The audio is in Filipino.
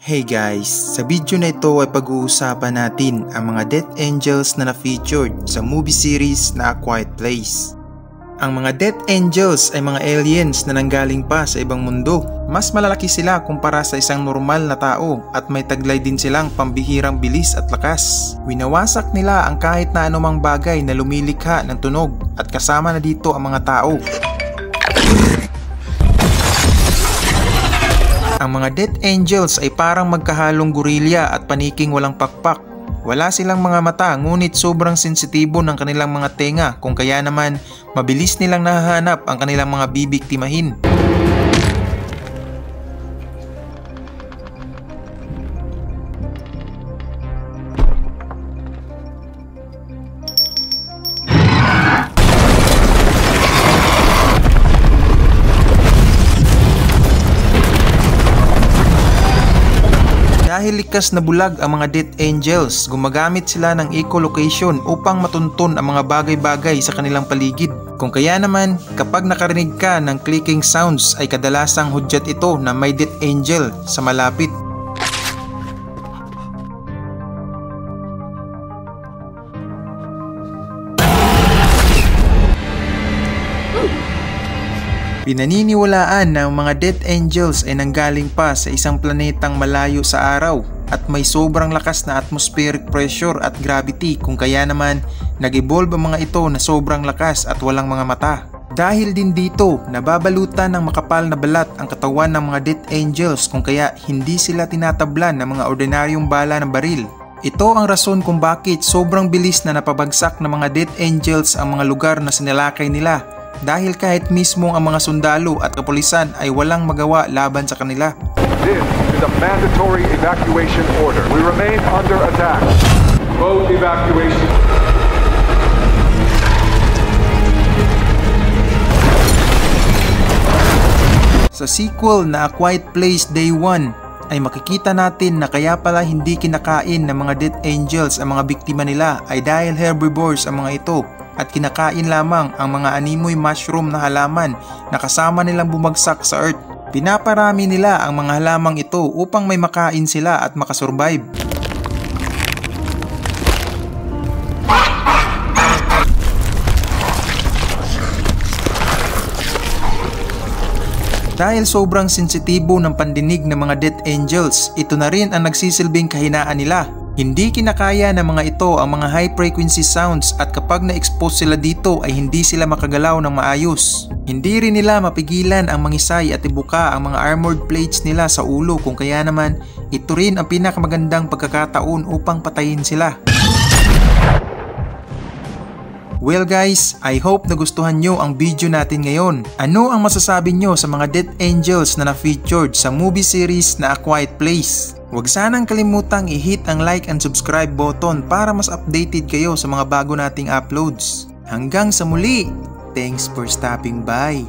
Hey guys, sa video na ito ay pag-uusapan natin ang mga Death Angels na na-featured sa movie series na A Quiet Place. Ang mga Death Angels ay mga aliens na nanggaling pa sa ibang mundo. Mas malalaki sila kumpara sa isang normal na tao at may taglay din silang pambihirang bilis at lakas. Winawasak nila ang kahit na anumang bagay na lumilikha ng tunog at kasama na dito ang mga tao. Ang mga Death Angels ay parang magkahalong gorilya at paniking walang pakpak. Wala silang mga mata ngunit sobrang sensitibo ng kanilang mga tenga kung kaya naman mabilis nilang nahahanap ang kanilang mga bibiktimahin. Dahil likas na bulag ang mga Death Angels, gumagamit sila ng echolocation upang matuntun ang mga bagay-bagay sa kanilang paligid. Kung kaya naman, kapag nakarinig ka ng clicking sounds ay kadalasang hudyat ito na may Death Angel sa malapit. Pinaniniwalaan na ang mga Death Angels ay nanggaling pa sa isang planetang malayo sa araw at may sobrang lakas na atmospheric pressure at gravity kung kaya naman nag-evolve ang mga ito na sobrang lakas at walang mga mata. Dahil din dito, nababalutan ng makapal na balat ang katawan ng mga Death Angels kung kaya hindi sila tinatablan ng mga ordinaryong bala ng baril. Ito ang rason kung bakit sobrang bilis na napabagsak ng mga Death Angels ang mga lugar na sinalakay nila. Dahil kahit mismo ang mga sundalo at kapulisan ay walang magawa laban sa kanila. This is a mandatory evacuation order. We remain under attack. Boat evacuation. Sa sequel na A Quiet Place Day 1 ay makikita natin na kaya pala hindi kinakain ng mga Death Angels ang mga biktima nila ay dahil herbivores ang mga ito. At kinakain lamang ang mga animoy mushroom na halaman na kasama nilang bumagsak sa Earth. Pinaparami nila ang mga halamang ito upang may makain sila at makasurvive. Dahil sobrang sensitibo ng pandinig ng mga Death Angels, ito na rin ang nagsisilbing kahinaan nila. Hindi kinakaya ng mga ito ang mga high frequency sounds at kapag na-expose sila dito ay hindi sila makagalaw ng maayos. Hindi rin nila mapigilan ang mangisay at ibuka ang mga armored plates nila sa ulo kung kaya naman ito rin ang pinakamagandang pagkakataon upang patayin sila. Well guys, I hope nagustuhan nyo ang video natin ngayon. Ano ang masasabi nyo sa mga Death Angels na na-featured sa movie series na A Quiet Place? Huwag sanang kalimutang i-hit ang like and subscribe button para mas updated kayo sa mga bago nating uploads. Hanggang sa muli! Thanks for stopping by!